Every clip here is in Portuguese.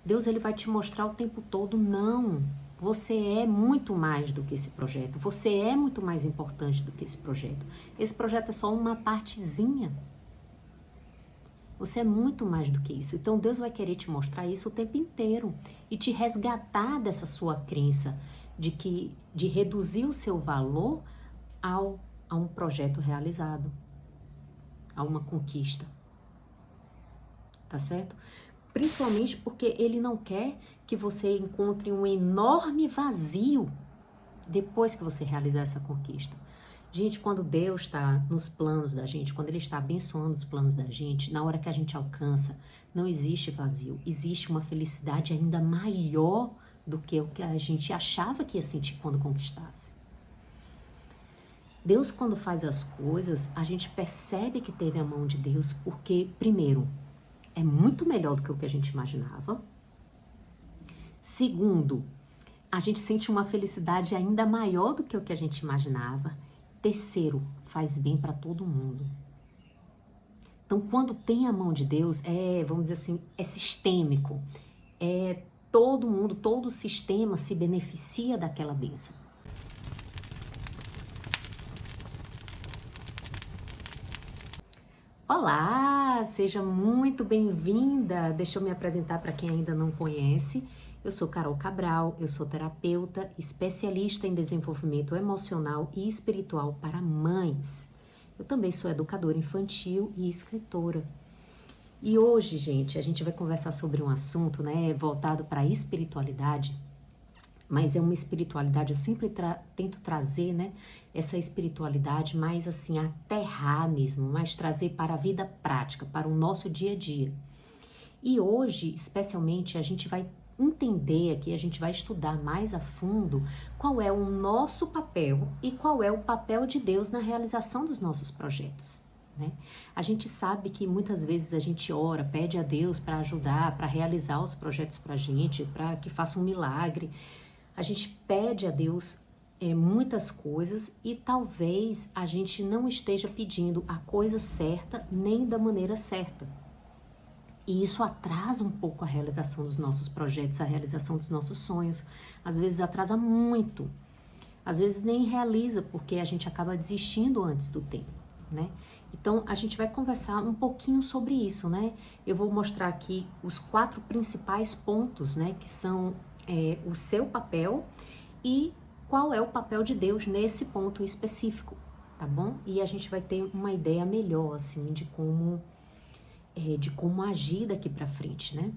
Deus ele vai te mostrar o tempo todo, não. Você é muito mais do que esse projeto. Você é muito mais importante do que esse projeto. Esse projeto é só uma partezinha. Você é muito mais do que isso. Então Deus vai querer te mostrar isso o tempo inteiro e te resgatar dessa sua crença de reduzir o seu valor a um projeto realizado, a uma conquista. Tá certo? Principalmente porque ele não quer que você encontre um enorme vazio depois que você realizar essa conquista. Gente, quando Deus está nos planos da gente, quando Ele está abençoando os planos da gente, na hora que a gente alcança, não existe vazio. Existe uma felicidade ainda maior do que o que a gente achava que ia sentir quando conquistasse. Deus, quando faz as coisas, a gente percebe que teve a mão de Deus, porque, primeiro, é muito melhor do que o que a gente imaginava. Segundo, a gente sente uma felicidade ainda maior do que o que a gente imaginava. Terceiro, faz bem para todo mundo. Então, quando tem a mão de Deus, vamos dizer assim, é sistêmico. Todo mundo, todo o sistema se beneficia daquela bênção. Olá, seja muito bem-vinda. Deixa eu me apresentar para quem ainda não conhece. Eu sou Carol Cabral, eu sou terapeuta, especialista em desenvolvimento emocional e espiritual para mães. Eu também sou educadora infantil e escritora. E hoje, gente, a gente vai conversar sobre um assunto, né, voltado para a espiritualidade, mas é uma espiritualidade, eu sempre tento trazer, né, essa espiritualidade mais assim, aterrar mesmo, mais trazer para a vida prática, para o nosso dia a dia. E hoje, especialmente, a gente vai entender aqui, a gente vai estudar mais a fundo qual é o nosso papel e qual é o papel de Deus na realização dos nossos projetos, né? A gente sabe que muitas vezes a gente ora, pede a Deus para ajudar, para realizar os projetos para a gente, para que faça um milagre. A gente pede a Deus muitas coisas e talvez a gente não esteja pedindo a coisa certa nem da maneira certa. E isso atrasa um pouco a realização dos nossos projetos, a realização dos nossos sonhos. Às vezes atrasa muito. Às vezes nem realiza porque a gente acaba desistindo antes do tempo, né? Então a gente vai conversar um pouquinho sobre isso, né? Eu vou mostrar aqui os 4 principais pontos, né? Que são o seu papel e qual é o papel de Deus nesse ponto específico, tá bom? E a gente vai ter uma ideia melhor, assim, de como agir daqui para frente, né?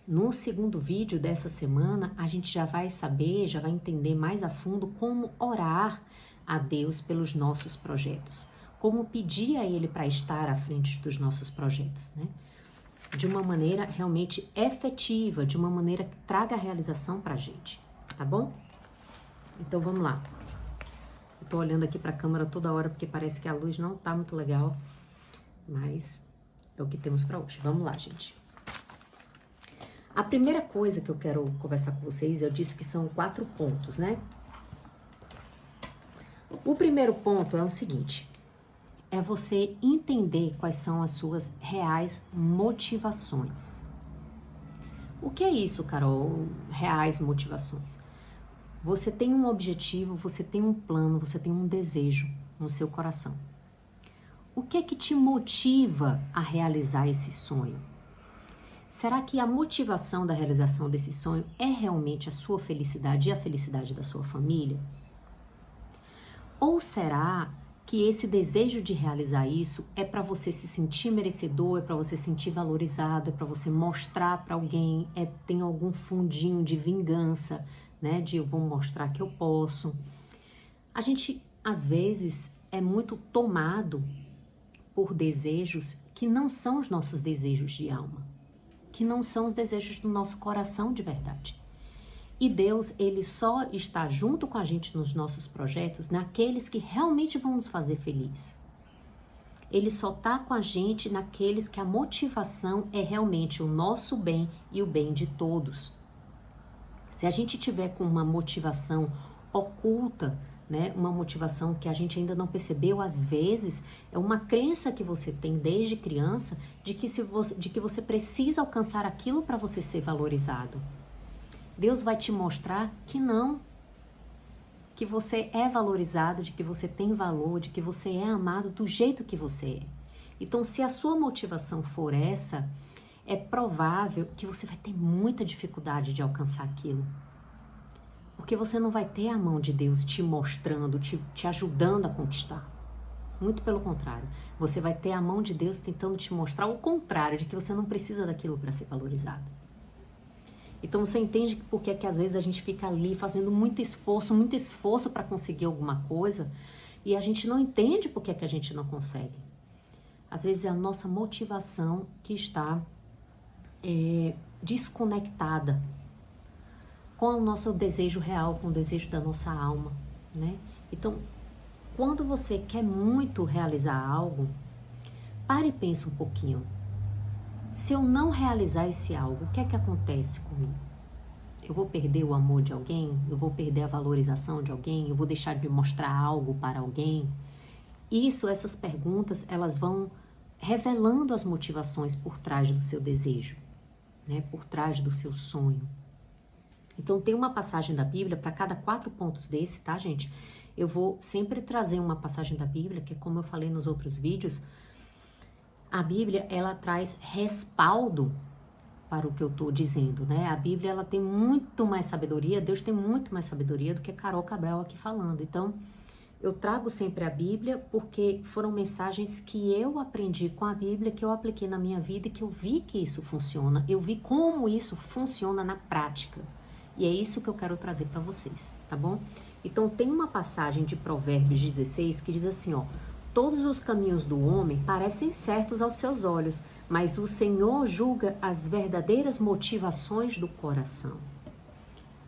No segundo vídeo dessa semana, a gente já vai saber, já vai entender mais a fundo como orar a Deus pelos nossos projetos, como pedir a Ele para estar à frente dos nossos projetos, né? De uma maneira realmente efetiva, de uma maneira que traga a realização para a gente, tá bom? Então vamos lá. Eu tô olhando aqui para a câmera toda hora porque parece que a luz não tá muito legal, mas é o que temos para hoje. Vamos lá, gente. A primeira coisa que eu quero conversar com vocês, eu disse que são 4 pontos, né? O primeiro ponto é o seguinte: é você entender quais são as suas reais motivações. O que é isso, Carol? Reais motivações. Você tem um objetivo, você tem um plano, você tem um desejo no seu coração. O que é que te motiva a realizar esse sonho? Será que a motivação da realização desse sonho é realmente a sua felicidade e a felicidade da sua família? Ou será que esse desejo de realizar isso é para você se sentir merecedor, é para você se sentir valorizado, é para você mostrar para alguém, tem algum fundinho de vingança, né? De eu vou mostrar que eu posso. A gente, às vezes, é muito tomado por desejos que não são os nossos desejos de alma, que não são os desejos do nosso coração de verdade. E Deus, Ele só está junto com a gente nos nossos projetos, naqueles que realmente vão nos fazer feliz. Ele só está com a gente naqueles que a motivação é realmente o nosso bem e o bem de todos. Se a gente tiver com uma motivação oculta, né? Uma motivação que a gente ainda não percebeu, às vezes, é uma crença que você tem desde criança de que você precisa alcançar aquilo para você ser valorizado. Deus vai te mostrar que não, que você é valorizado, de que você tem valor, de que você é amado do jeito que você é. Então, se a sua motivação for essa, é provável que você vai ter muita dificuldade de alcançar aquilo. Porque você não vai ter a mão de Deus te mostrando, te ajudando a conquistar. Muito pelo contrário. Você vai ter a mão de Deus tentando te mostrar o contrário, de que você não precisa daquilo para ser valorizado. Então você entende por que às vezes a gente fica ali fazendo muito esforço para conseguir alguma coisa e a gente não entende por que a gente não consegue. Às vezes é a nossa motivação que está desconectada com o nosso desejo real, com o desejo da nossa alma, né? Então, quando você quer muito realizar algo, pare e pensa um pouquinho. Se eu não realizar esse algo, o que é que acontece comigo? Eu vou perder o amor de alguém? Eu vou perder a valorização de alguém? Eu vou deixar de mostrar algo para alguém? Essas perguntas, elas vão revelando as motivações por trás do seu desejo, né? Por trás do seu sonho. Então, tem uma passagem da Bíblia, para cada 4 pontos desse, tá, gente? Eu vou sempre trazer uma passagem da Bíblia, que é como eu falei nos outros vídeos, a Bíblia, ela traz respaldo para o que eu tô dizendo, né? A Bíblia, ela tem muito mais sabedoria, Deus tem muito mais sabedoria do que Carol Cabral aqui falando. Então, eu trago sempre a Bíblia porque foram mensagens que eu aprendi com a Bíblia, que eu apliquei na minha vida e que eu vi que isso funciona. Eu vi como isso funciona na prática. E é isso que eu quero trazer para vocês, tá bom? Então, tem uma passagem de Provérbios 16 que diz assim, ó: todos os caminhos do homem parecem certos aos seus olhos, mas o Senhor julga as verdadeiras motivações do coração.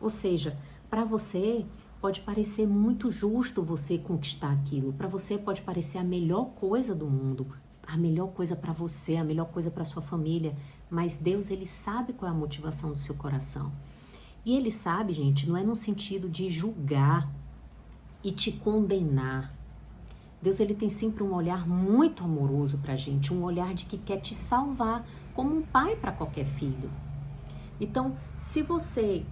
Ou seja, para você pode parecer muito justo você conquistar aquilo, para você pode parecer a melhor coisa do mundo, a melhor coisa para você, a melhor coisa para sua família, mas Deus, ele sabe qual é a motivação do seu coração. E ele sabe, gente, não é no sentido de julgar e te condenar. Deus, ele tem sempre um olhar muito amoroso pra gente, um olhar de que quer te salvar, como um pai para qualquer filho. Então, se você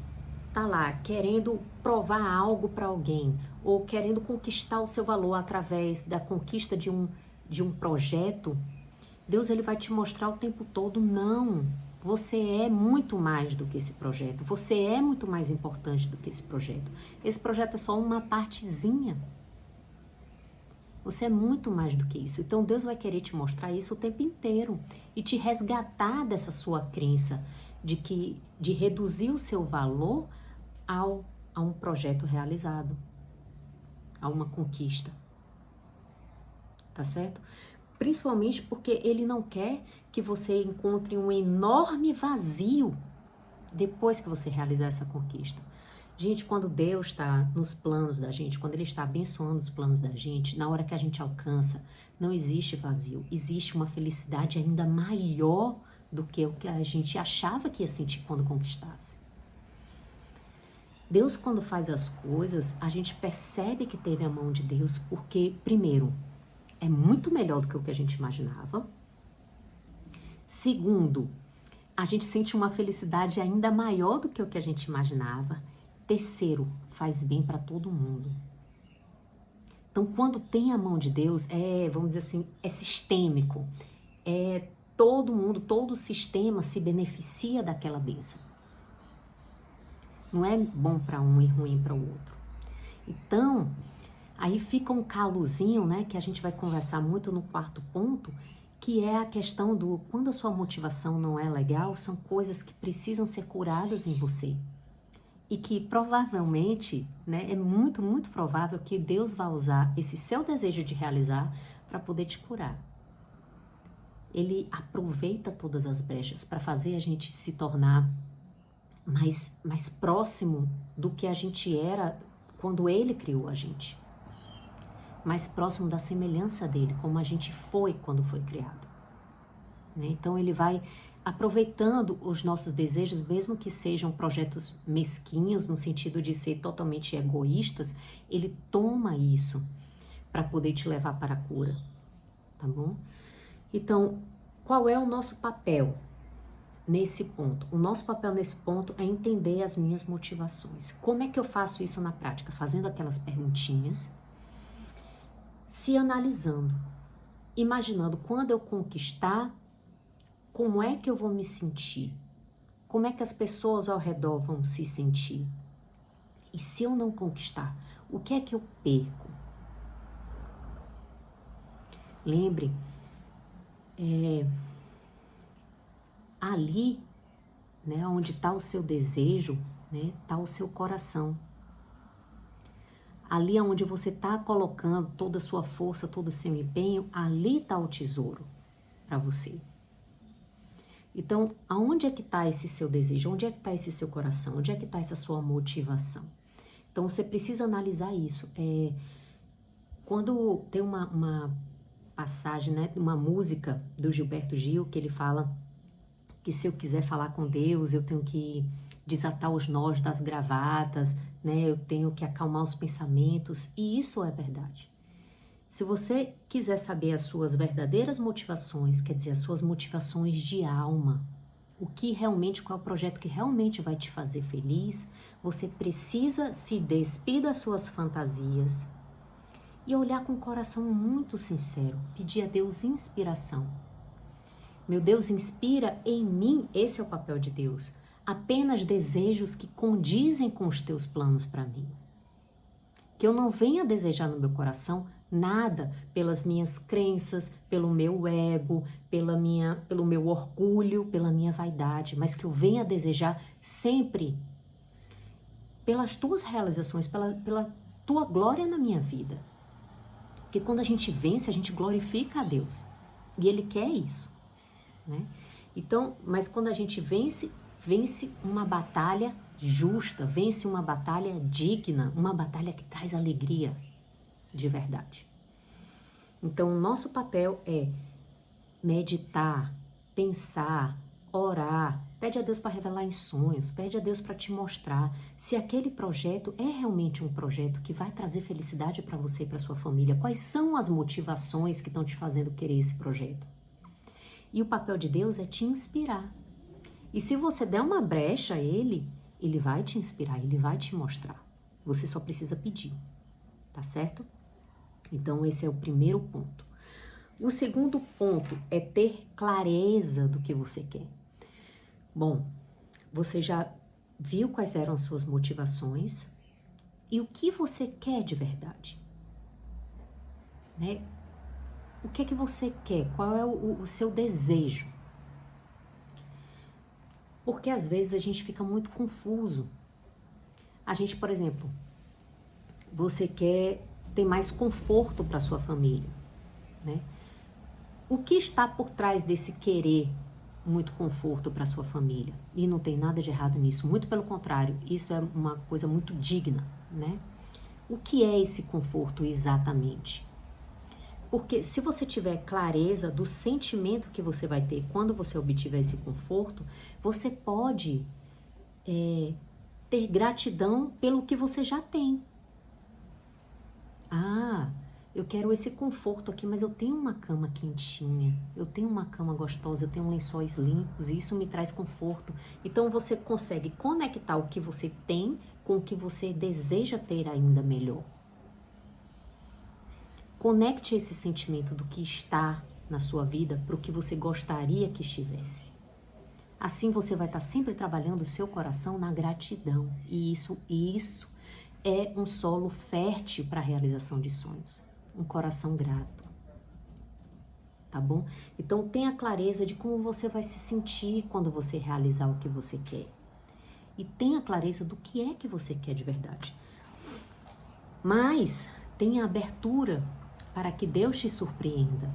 tá lá querendo provar algo para alguém, ou querendo conquistar o seu valor através da conquista de um projeto, Deus, ele vai te mostrar o tempo todo, não, você é muito mais do que esse projeto, você é muito mais importante do que esse projeto. Esse projeto é só uma partezinha. Você é muito mais do que isso. Então Deus vai querer te mostrar isso o tempo inteiro e te resgatar dessa sua crença de reduzir o seu valor a um projeto realizado, a uma conquista. Tá certo? Principalmente porque ele não quer que você encontre um enorme vazio depois que você realizar essa conquista. Gente, quando Deus está nos planos da gente, quando ele está abençoando os planos da gente, na hora que a gente alcança, não existe vazio, existe uma felicidade ainda maior do que o que a gente achava que ia sentir quando conquistasse. Deus, quando faz as coisas, a gente percebe que teve a mão de Deus, porque, primeiro, é muito melhor do que o que a gente imaginava. Segundo, a gente sente uma felicidade ainda maior do que o que a gente imaginava. Terceiro, faz bem para todo mundo. Então, quando tem a mão de Deus, vamos dizer assim, é sistêmico. Todo mundo, todo o sistema se beneficia daquela bênção. Não é bom para um e ruim para o outro. Então, aí fica um calozinho, né, que a gente vai conversar muito no 4º ponto, que é a questão do quando a sua motivação não é legal, são coisas que precisam ser curadas em você. E que provavelmente, né, é muito, muito provável que Deus vai usar esse seu desejo de realizar para poder te curar. Ele aproveita todas as brechas para fazer a gente se tornar mais próximo do que a gente era quando ele criou a gente. Mais próximo da semelhança dele, como a gente foi quando foi criado. né? Então ele vai aproveitando os nossos desejos, mesmo que sejam projetos mesquinhos, no sentido de ser totalmente egoístas, ele toma isso para poder te levar para a cura, tá bom? Então, qual é o nosso papel nesse ponto? O nosso papel nesse ponto é entender as minhas motivações. Como é que eu faço isso na prática? Fazendo aquelas perguntinhas, se analisando, imaginando quando eu conquistar, como é que eu vou me sentir? Como é que as pessoas ao redor vão se sentir? E se eu não conquistar, o que é que eu perco? Lembre, ali, né, onde está o seu desejo, né, está o seu coração. Ali onde você está colocando toda a sua força, todo o seu empenho, ali está o tesouro para você. Então, aonde é que está esse seu desejo? Onde é que está esse seu coração? Onde é que está essa sua motivação? Então, você precisa analisar isso. Quando tem uma passagem, né, uma música do Gilberto Gil, que ele fala que se eu quiser falar com Deus, eu tenho que desatar os nós das gravatas, né, eu tenho que acalmar os pensamentos, e isso é verdade. Se você quiser saber as suas verdadeiras motivações, quer dizer, as suas motivações de alma, o que realmente, qual é o projeto que realmente vai te fazer feliz, você precisa se despir das suas fantasias e olhar com o coração muito sincero, pedir a Deus inspiração. Meu Deus, inspira em mim, esse é o papel de Deus, apenas desejos que condizem com os teus planos para mim. Que eu não venha desejar no meu coração nada pelas minhas crenças, pelo meu ego, pelo meu orgulho, pela minha vaidade, mas que eu venha desejar sempre pelas tuas realizações, pela tua glória na minha vida. Porque quando a gente vence, a gente glorifica a Deus. E Ele quer isso, né? Então, mas quando a gente vence uma batalha justa, vence uma batalha digna, uma batalha que traz alegria de verdade. Então, o nosso papel é meditar, pensar, orar, pede a Deus para revelar em sonhos, pede a Deus para te mostrar se aquele projeto é realmente um projeto que vai trazer felicidade para você e para sua família, quais são as motivações que estão te fazendo querer esse projeto. E o papel de Deus é te inspirar. E se você der uma brecha a Ele vai te inspirar, Ele vai te mostrar. Você só precisa pedir, tá certo? Então, esse é o primeiro ponto. O segundo ponto é ter clareza do que você quer. Bom, você já viu quais eram as suas motivações e o que você quer de verdade, né? O que é que você quer? Qual é o seu desejo? Porque às vezes a gente fica muito confuso. A gente, por exemplo, você quer ter mais conforto para sua família, né? O que está por trás desse querer muito conforto para sua família? E não tem nada de errado nisso, muito pelo contrário, isso é uma coisa muito digna, né? O que é esse conforto exatamente? Porque se você tiver clareza do sentimento que você vai ter quando você obtiver esse conforto, você pode ter gratidão pelo que você já tem. Ah, eu quero esse conforto aqui, mas eu tenho uma cama quentinha, eu tenho uma cama gostosa, eu tenho lençóis limpos e isso me traz conforto. Então você consegue conectar o que você tem com o que você deseja ter ainda melhor. Conecte esse sentimento do que está na sua vida para o que você gostaria que estivesse. Assim você vai estar sempre trabalhando o seu coração na gratidão. E isso é um solo fértil para a realização de sonhos. Um coração grato. Tá bom? Então tenha clareza de como você vai se sentir quando você realizar o que você quer. E tenha clareza do que é que você quer de verdade. Mas tenha abertura para que Deus te surpreenda.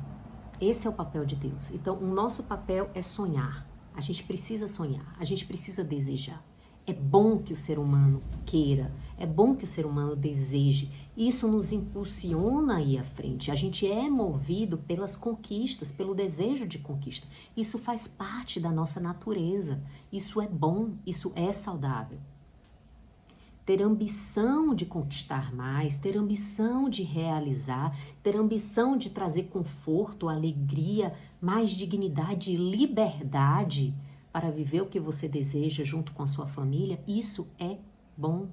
Esse é o papel de Deus. Então, o nosso papel é sonhar. A gente precisa sonhar, a gente precisa desejar. É bom que o ser humano queira, é bom que o ser humano deseje. Isso nos impulsiona a ir à frente. A gente é movido pelas conquistas, pelo desejo de conquista. Isso faz parte da nossa natureza. Isso é bom, isso é saudável. Ter ambição de conquistar mais, ter ambição de realizar, ter ambição de trazer conforto, alegria, mais dignidade e liberdade para viver o que você deseja junto com a sua família, isso é bom.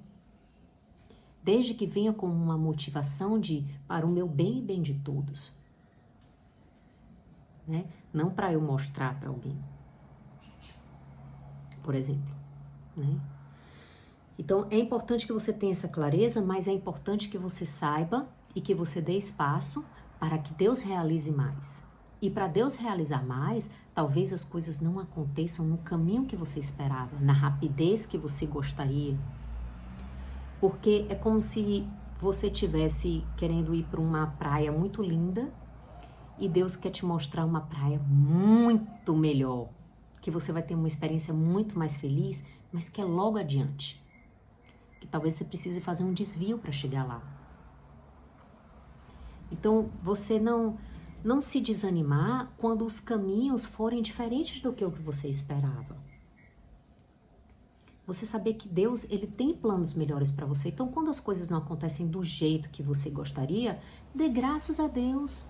Desde que venha com uma motivação para o meu bem e bem de todos. Né? Não para eu mostrar para alguém. Por exemplo. Né? Então, é importante que você tenha essa clareza, mas é importante que você saiba e que você dê espaço para que Deus realize mais. E para Deus realizar mais, talvez as coisas não aconteçam no caminho que você esperava, na rapidez que você gostaria. Porque é como se você estivesse querendo ir para uma praia muito linda e Deus quer te mostrar uma praia muito melhor, que você vai ter uma experiência muito mais feliz, mas que é logo adiante. Que talvez você precise fazer um desvio para chegar lá. Então, você não se desanimar quando os caminhos forem diferentes do que o que você esperava. Você saber que Deus, ele tem planos melhores para você. Então, quando as coisas não acontecem do jeito que você gostaria, dê graças a Deus.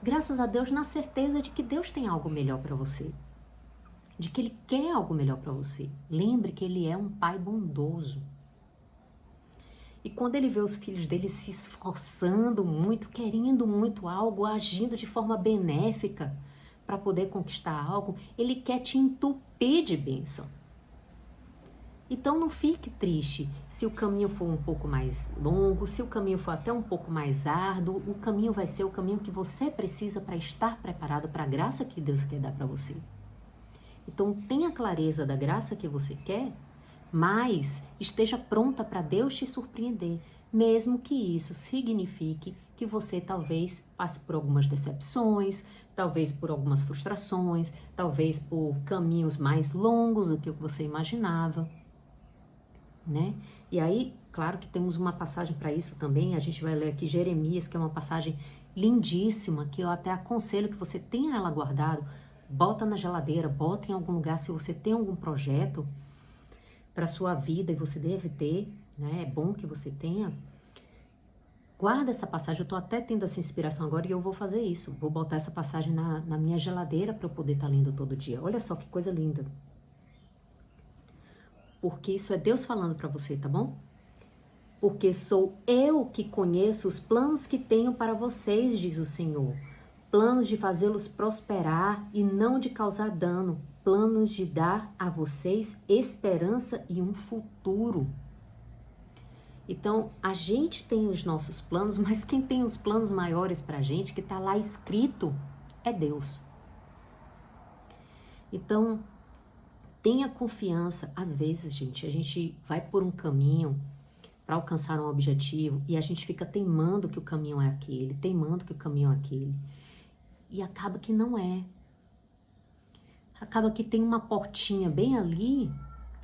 Graças a Deus na certeza de que Deus tem algo melhor para você. De que Ele quer algo melhor para você. Lembre que Ele é um Pai bondoso. E quando Ele vê os filhos dele se esforçando muito, querendo muito algo, agindo de forma benéfica para poder conquistar algo, Ele quer te entupir de bênção. Então não fique triste se o caminho for um pouco mais longo, se o caminho for até um pouco mais árduo, o caminho vai ser o caminho que você precisa para estar preparado para a graça que Deus quer dar para você. Então tenha clareza da graça que você quer, mas esteja pronta para Deus te surpreender, mesmo que isso signifique que você talvez passe por algumas decepções, talvez por algumas frustrações, talvez por caminhos mais longos do que você imaginava. Né? E aí, claro que temos uma passagem para isso também, a gente vai ler aqui Jeremias, que é uma passagem lindíssima, que eu até aconselho que você tenha ela guardado, bota na geladeira, bota em algum lugar, se você tem algum projeto para sua vida, e você deve ter, né? É bom que você tenha, guarda essa passagem. Eu tô até tendo essa inspiração agora e eu vou fazer isso, vou botar essa passagem na minha geladeira para eu poder estar lendo todo dia. Olha só que coisa linda. Porque isso é Deus falando para você, tá bom? Porque sou eu que conheço os planos que tenho para vocês, diz o Senhor. Planos de fazê-los prosperar e não de causar dano. Planos de dar a vocês esperança e um futuro. Então, a gente tem os nossos planos, mas quem tem os planos maiores pra gente, que tá lá escrito, é Deus. Então, tenha confiança. Às vezes, gente, a gente vai por um caminho para alcançar um objetivo e a gente fica teimando que o caminho é aquele, teimando que o caminho é aquele. E acaba que não é. Acaba que tem uma portinha bem ali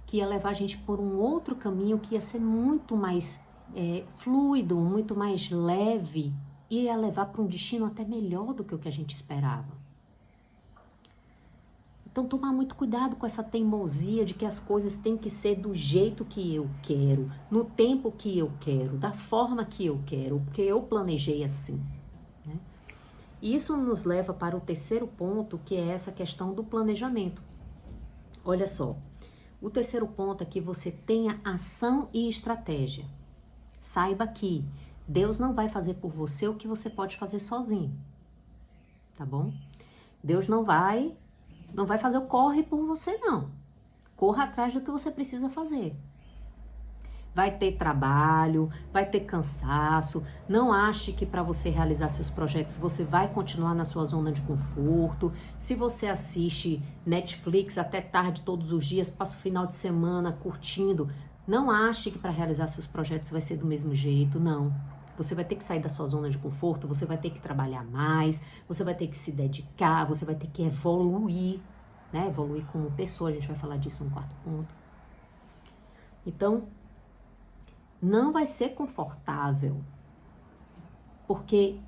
que ia levar a gente por um outro caminho que ia ser muito mais fluido, muito mais leve e ia levar para um destino até melhor do que o que a gente esperava. Então, tomar muito cuidado com essa teimosia de que as coisas têm que ser do jeito que eu quero, no tempo que eu quero, da forma que eu quero, porque eu planejei assim. Né? E isso nos leva para o terceiro ponto, que é essa questão do planejamento. Olha só, o terceiro ponto é que você tenha ação e estratégia. Saiba que Deus não vai fazer por você o que você pode fazer sozinho, tá bom? Deus não vai fazer o corre por você, não. Corra atrás do que você precisa fazer. Vai ter trabalho, vai ter cansaço. Não ache que para você realizar seus projetos você vai continuar na sua zona de conforto. Se você assiste Netflix até tarde todos os dias, passa o final de semana curtindo, não ache que para realizar seus projetos vai ser do mesmo jeito, não. Você vai ter que sair da sua zona de conforto, você vai ter que trabalhar mais, você vai ter que se dedicar, você vai ter que evoluir, né? Evoluir como pessoa, a gente vai falar disso no quarto ponto. Então, não vai ser confortável, porque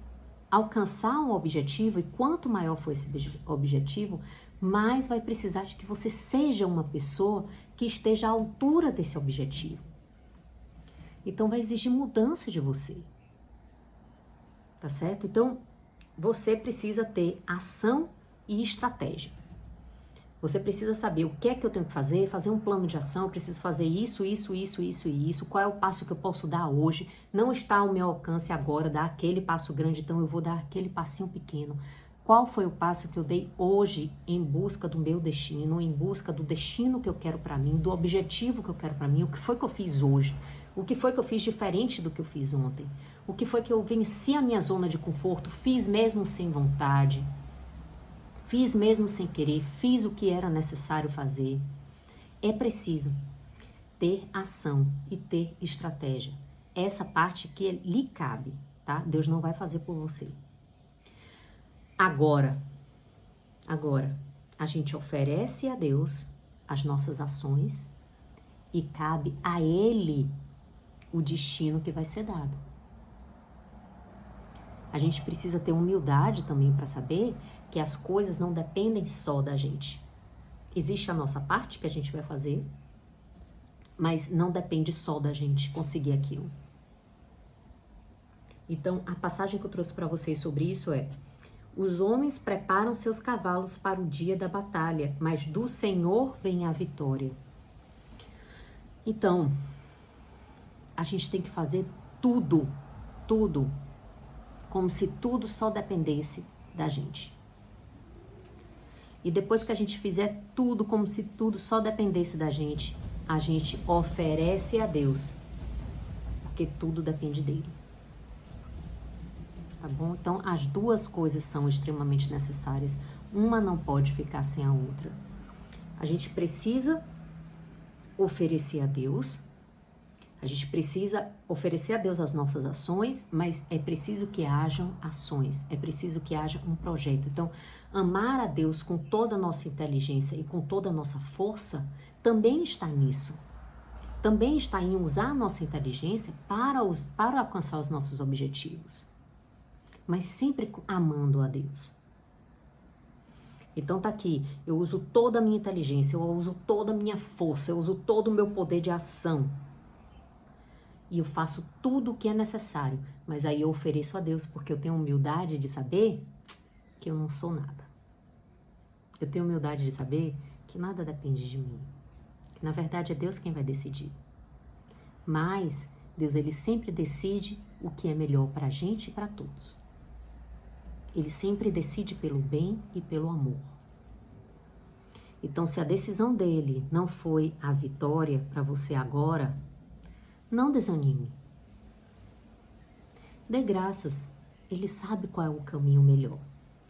alcançar um objetivo, e quanto maior for esse objetivo, mais vai precisar de que você seja uma pessoa que esteja à altura desse objetivo. Então, vai exigir mudança de você. Tá certo? Então, você precisa ter ação e estratégia. Você precisa saber o que é que eu tenho que fazer um plano de ação, eu preciso fazer isso, qual é o passo que eu posso dar hoje, não está ao meu alcance agora dar aquele passo grande, então eu vou dar aquele passinho pequeno. Qual foi o passo que eu dei hoje em busca do meu destino, em busca do destino que eu quero para mim, do objetivo que eu quero para mim, o que foi que eu fiz hoje, o que foi que eu fiz diferente do que eu fiz ontem, o que foi que eu venci a minha zona de conforto, fiz mesmo sem vontade, fiz mesmo sem querer, fiz o que era necessário fazer. É preciso ter ação e ter estratégia. Essa parte que lhe cabe, tá? Deus não vai fazer por você. Agora, a gente oferece a Deus as nossas ações e cabe a Ele o destino que vai ser dado. A gente precisa ter humildade também para saber que as coisas não dependem só da gente. Existe a nossa parte que a gente vai fazer, mas não depende só da gente conseguir aquilo. Então, a passagem que eu trouxe para vocês sobre isso é: os homens preparam seus cavalos para o dia da batalha, mas do Senhor vem a vitória. Então, a gente tem que fazer tudo, como se tudo só dependesse da gente. E depois que a gente fizer tudo como se tudo só dependesse da gente, a gente oferece a Deus, porque tudo depende dele. Tá bom? Então, as duas coisas são extremamente necessárias. Uma não pode ficar sem a outra. A gente precisa oferecer a Deus. A gente precisa oferecer a Deus as nossas ações, mas é preciso que hajam ações, é preciso que haja um projeto. Então, amar a Deus com toda a nossa inteligência e com toda a nossa força também está nisso. Também está em usar a nossa inteligência para alcançar os nossos objetivos, mas sempre amando a Deus. Então tá aqui, eu uso toda a minha inteligência, eu uso toda a minha força, eu uso todo o meu poder de ação. E eu faço tudo o que é necessário, mas aí eu ofereço a Deus porque eu tenho humildade de saber que eu não sou nada. Eu tenho humildade de saber que nada depende de mim. Que na verdade é Deus quem vai decidir. Mas Deus, ele sempre decide o que é melhor para a gente e para todos. Ele sempre decide pelo bem e pelo amor. Então, se a decisão dele não foi a vitória para você agora, não desanime. Dê graças. Ele sabe qual é o caminho melhor.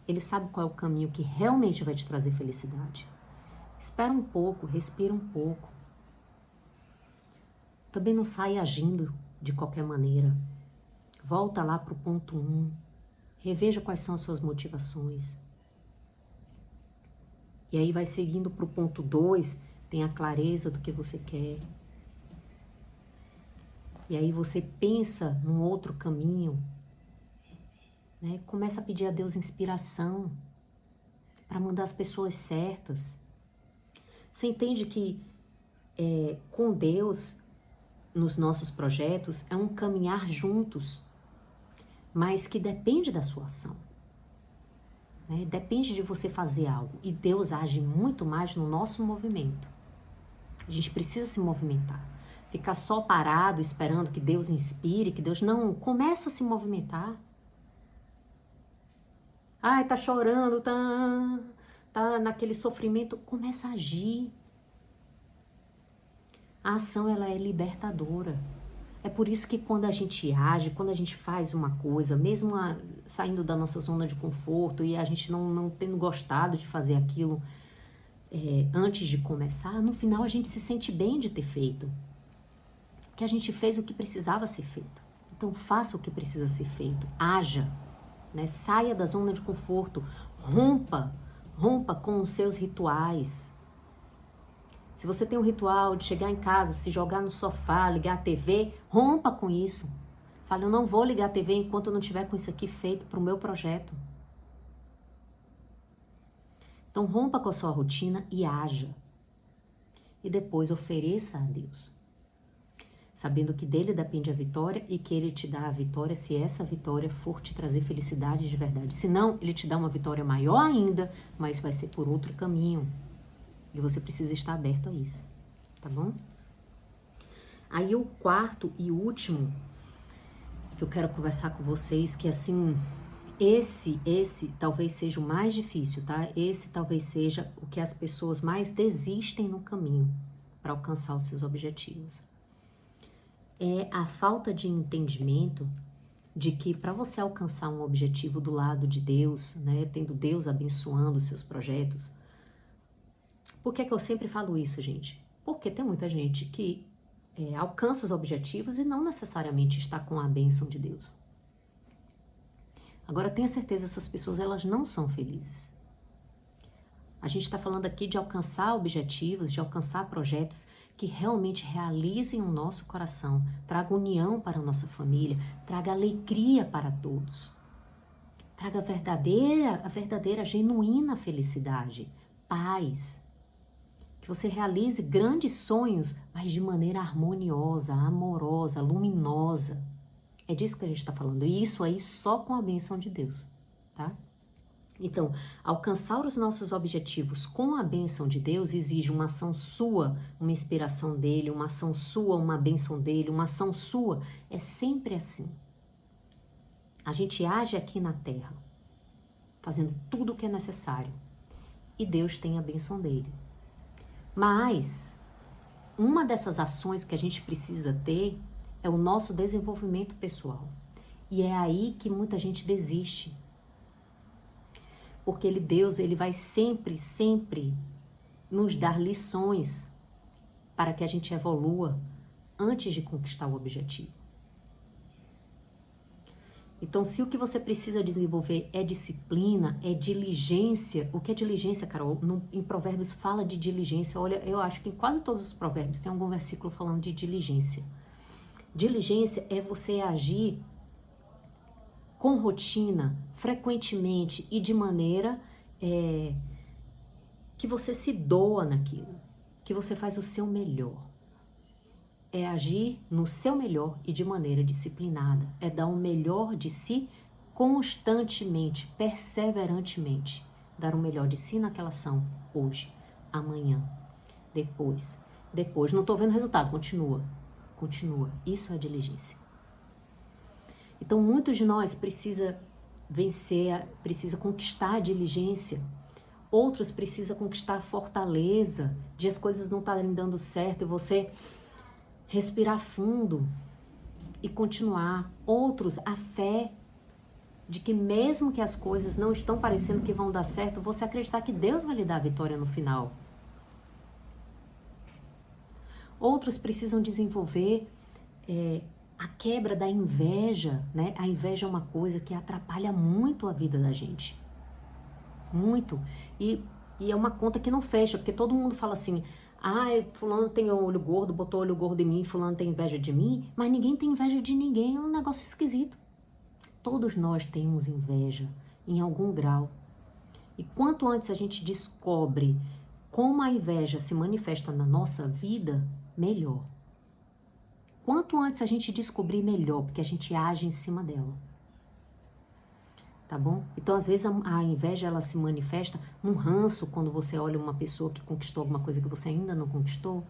Ele sabe qual é o caminho que realmente vai te trazer felicidade. Espera um pouco, respira um pouco. Também não saia agindo de qualquer maneira. Volta lá para o ponto 1. Reveja quais são as suas motivações. E aí vai seguindo para o ponto 2, tem a clareza do que você quer. E aí você pensa num outro caminho, né? Começa a pedir a Deus inspiração para mandar as pessoas certas. Você entende que com Deus, nos nossos projetos, é um caminhar juntos, mas que depende da sua ação. Né? Depende de você fazer algo. E Deus age muito mais no nosso movimento. A gente precisa se movimentar. Ficar só parado esperando que Deus inspire, que Deus não... Começa a se movimentar. Ai, tá chorando, tá naquele sofrimento. Começa a agir. A ação, ela é libertadora. É por isso que quando a gente age, quando a gente faz uma coisa, mesmo saindo da nossa zona de conforto e a gente não tendo gostado de fazer aquilo antes de começar, no final a gente se sente bem de ter feito. Que a gente fez o que precisava ser feito. Então faça o que precisa ser feito, haja, né? Saia da zona de conforto, rompa com os seus rituais, Se você tem um ritual de chegar em casa, se jogar no sofá, ligar a TV, rompa com isso. Fala, eu não vou ligar a TV enquanto eu não tiver com isso aqui feito para o meu projeto. Então rompa com a sua rotina e haja. E depois ofereça a Deus. Sabendo que dele depende a vitória e que ele te dá a vitória se essa vitória for te trazer felicidade de verdade. Se não, ele te dá uma vitória maior ainda, mas vai ser por outro caminho. E você precisa estar aberto a isso, tá bom? Aí o quarto e último que eu quero conversar com vocês, que assim, esse talvez seja o mais difícil, tá? Esse talvez seja o que as pessoas mais desistem no caminho para alcançar os seus objetivos. É a falta de entendimento de que para você alcançar um objetivo do lado de Deus, né, tendo Deus abençoando os seus projetos. Por que eu sempre falo isso, gente? Porque tem muita gente que alcança os objetivos e não necessariamente está com a bênção de Deus. Agora, tenha certeza, essas pessoas elas não são felizes. A gente está falando aqui de alcançar objetivos, de alcançar projetos que realmente realizem o nosso coração, traga união para a nossa família, traga alegria para todos. Traga a verdadeira, genuína felicidade, paz. Que você realize grandes sonhos, mas de maneira harmoniosa, amorosa, luminosa. É disso que a gente está falando. E isso aí só com a bênção de Deus, tá? Então, alcançar os nossos objetivos com a bênção de Deus exige uma ação sua, uma inspiração dele, uma ação sua, uma bênção dele, uma ação sua. É sempre assim. A gente age aqui na terra, fazendo tudo o que é necessário. E Deus tem a bênção dele. Mas, uma dessas ações que a gente precisa ter é o nosso desenvolvimento pessoal. E é aí que muita gente desiste. Porque Deus vai sempre, sempre nos dar lições para que a gente evolua antes de conquistar o objetivo. Então, se o que você precisa desenvolver é disciplina, é diligência, o que é diligência, Carol? Em Provérbios fala de diligência. Olha, eu acho que em quase todos os Provérbios tem algum versículo falando de diligência. Diligência é você agir com rotina, frequentemente e de maneira que você se doa naquilo, que você faz o seu melhor. É agir no seu melhor e de maneira disciplinada. É dar o melhor de si constantemente, perseverantemente. Dar o melhor de si naquela ação, hoje, amanhã, depois. Não estou vendo resultado, continua. Isso é diligência. Então, muitos de nós precisa vencer, precisa conquistar a diligência. Outros precisam conquistar a fortaleza de as coisas não estarem dando certo e você respirar fundo e continuar. Outros, a fé de que mesmo que as coisas não estão parecendo que vão dar certo, você acreditar que Deus vai lhe dar a vitória no final. Outros precisam desenvolver a quebra da inveja, né? A inveja é uma coisa que atrapalha muito a vida da gente. Muito. E é uma conta que não fecha, porque todo mundo fala assim, fulano tem olho gordo, botou olho gordo em mim, fulano tem inveja de mim, mas ninguém tem inveja de ninguém, é um negócio esquisito. Todos nós temos inveja, em algum grau. E quanto antes a gente descobre como a inveja se manifesta na nossa vida, melhor. Quanto antes a gente descobrir, melhor, porque a gente age em cima dela. Tá bom? Então, às vezes, a inveja, ela se manifesta num ranço, quando você olha uma pessoa que conquistou alguma coisa que você ainda não conquistou.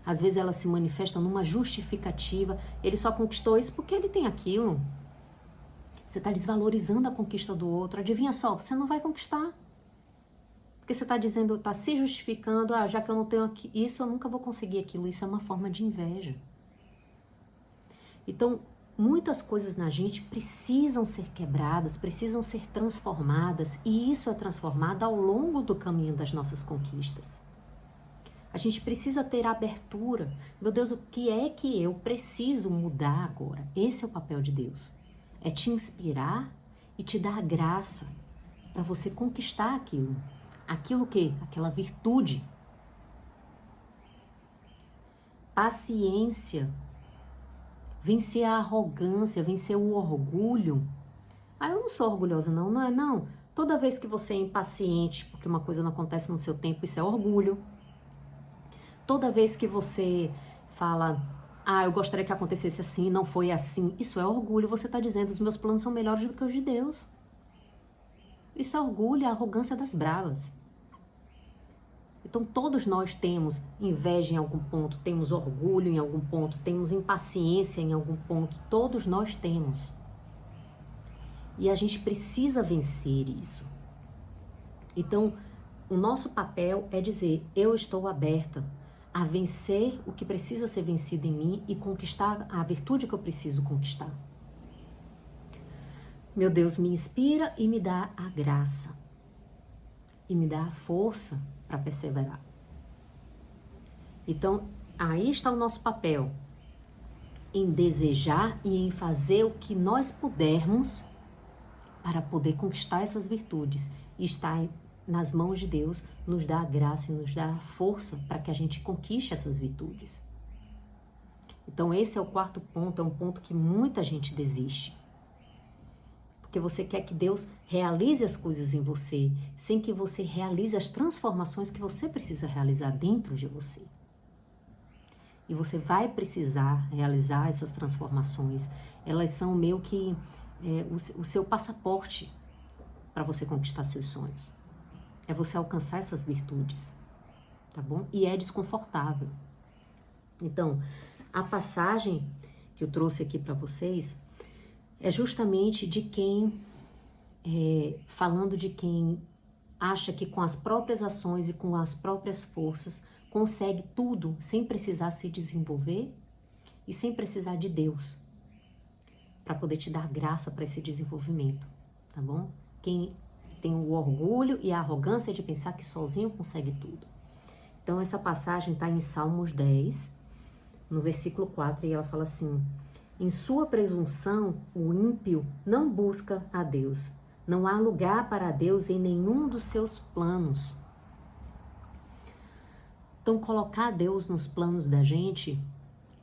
Às vezes, ela se manifesta numa justificativa. Ele só conquistou isso porque ele tem aquilo. Você está desvalorizando a conquista do outro. Adivinha só, você não vai conquistar. Porque você está dizendo, está se justificando, já que eu não tenho isso, eu nunca vou conseguir aquilo. Isso é uma forma de inveja. Então, muitas coisas na gente precisam ser quebradas, precisam ser transformadas, e isso é transformado ao longo do caminho das nossas conquistas. A gente precisa ter abertura. Meu Deus, o que é que eu preciso mudar agora? Esse é o papel de Deus. É te inspirar e te dar a graça para você conquistar aquilo. Aquilo que? Aquela virtude. paciência, vencer a arrogância, vencer o orgulho. Ah, eu não sou orgulhosa não, não é não. Toda vez que você é impaciente porque uma coisa não acontece no seu tempo, isso é orgulho. Toda vez que você fala, ah, eu gostaria que acontecesse assim, não foi assim, isso é orgulho. Você está dizendo, os meus planos são melhores do que os de Deus. Isso é orgulho, é a arrogância das bravas. Então todos nós temos inveja em algum ponto, temos orgulho em algum ponto, temos impaciência em algum ponto, todos nós temos. E a gente precisa vencer isso. Então, o nosso papel é dizer, eu estou aberta a vencer o que precisa ser vencido em mim e conquistar a virtude que eu preciso conquistar. Meu Deus me inspira e me dá a graça. E me dá a força para perseverar. Então, aí está o nosso papel. Em desejar e em fazer o que nós pudermos para poder conquistar essas virtudes. E estar nas mãos de Deus, nos dá a graça e nos dá a força para que a gente conquiste essas virtudes. Então esse é o quarto ponto, é um ponto que muita gente desiste. Porque você quer que Deus realize as coisas em você, sem que você realize as transformações que você precisa realizar dentro de você. E você vai precisar realizar essas transformações. Elas são meio que o seu passaporte para você conquistar seus sonhos. É você alcançar essas virtudes, tá bom? E é desconfortável. Então, a passagem que eu trouxe aqui para vocês é justamente de quem, falando de quem acha que com as próprias ações e com as próprias forças consegue tudo sem precisar se desenvolver e sem precisar de Deus para poder te dar graça para esse desenvolvimento, tá bom? Quem tem o orgulho e a arrogância de pensar que sozinho consegue tudo. Então essa passagem está em Salmos 10, no versículo 4, e ela fala assim: em sua presunção, o ímpio não busca a Deus. Não há lugar para Deus em nenhum dos seus planos. Então, colocar Deus nos planos da gente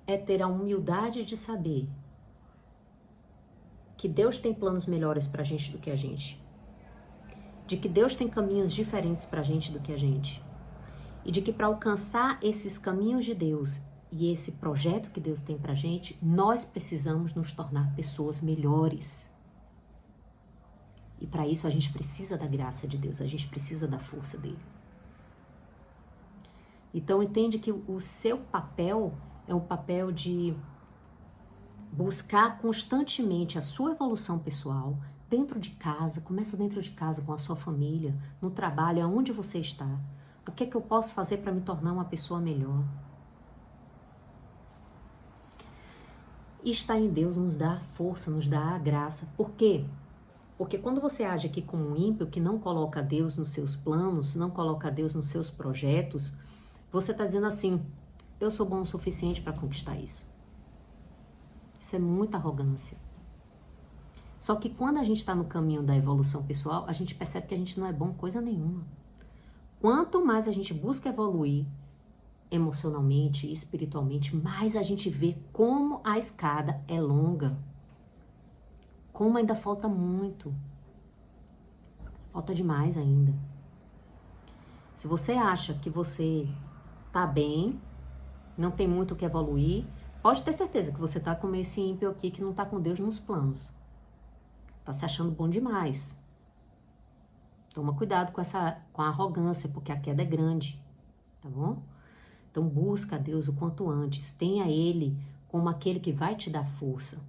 é ter a humildade de saber que Deus tem planos melhores para a gente do que a gente. De que Deus tem caminhos diferentes para a gente do que a gente. E de que para alcançar esses caminhos de Deus e esse projeto que Deus tem pra gente, nós precisamos nos tornar pessoas melhores. E para isso a gente precisa da graça de Deus, a gente precisa da força dele. Então entende que o seu papel é um papel de buscar constantemente a sua evolução pessoal, dentro de casa, começa dentro de casa com a sua família, no trabalho, aonde você está. O que é que eu posso fazer para me tornar uma pessoa melhor? E estar em Deus nos dá a força, nos dá a graça. Por quê? Porque quando você age aqui como um ímpio que não coloca Deus nos seus planos, não coloca Deus nos seus projetos, você está dizendo assim, eu sou bom o suficiente para conquistar isso. Isso é muita arrogância. Só que quando a gente está no caminho da evolução pessoal, a gente percebe que a gente não é bom coisa nenhuma. Quanto mais a gente busca evoluir emocionalmente e espiritualmente, mais a gente vê como a escada é longa. Como ainda falta muito. Falta demais ainda. Se você acha que você tá bem, não tem muito o que evoluir, pode ter certeza que você tá como esse ímpio aqui que não tá com Deus nos planos. Tá se achando bom demais. Toma cuidado com a arrogância, porque a queda é grande, tá bom? Então busca a Deus o quanto antes, tenha Ele como aquele que vai te dar força.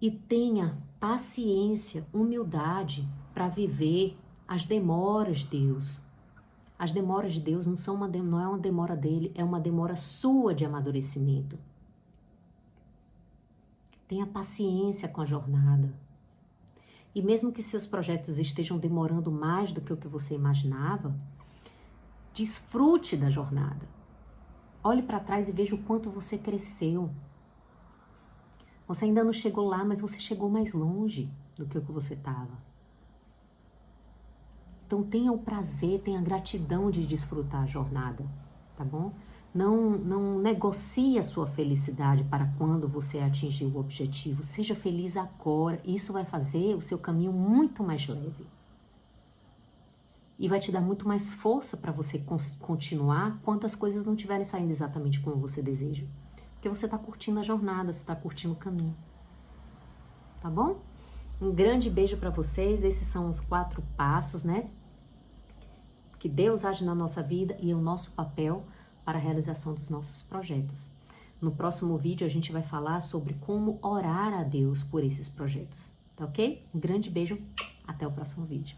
E tenha paciência, humildade para viver as demoras de Deus. As demoras de Deus não é uma demora dele, é uma demora sua de amadurecimento. Tenha paciência com a jornada. E mesmo que seus projetos estejam demorando mais do que o que você imaginava, desfrute da jornada. Olhe para trás e veja o quanto você cresceu. Você ainda não chegou lá, mas você chegou mais longe do que o que você estava. Então tenha o prazer, tenha a gratidão de desfrutar a jornada, tá bom? Não negocie a sua felicidade para quando você atingir o objetivo. Seja feliz agora. Isso vai fazer o seu caminho muito mais leve. E vai te dar muito mais força para você continuar quando as coisas não estiverem saindo exatamente como você deseja. Porque você está curtindo a jornada, você está curtindo o caminho. Tá bom? Um grande beijo para vocês. Esses são os 4 passos, né? Que Deus age na nossa vida e é o nosso papel para a realização dos nossos projetos. No próximo vídeo a gente vai falar sobre como orar a Deus por esses projetos, tá ok? Um grande beijo, até o próximo vídeo.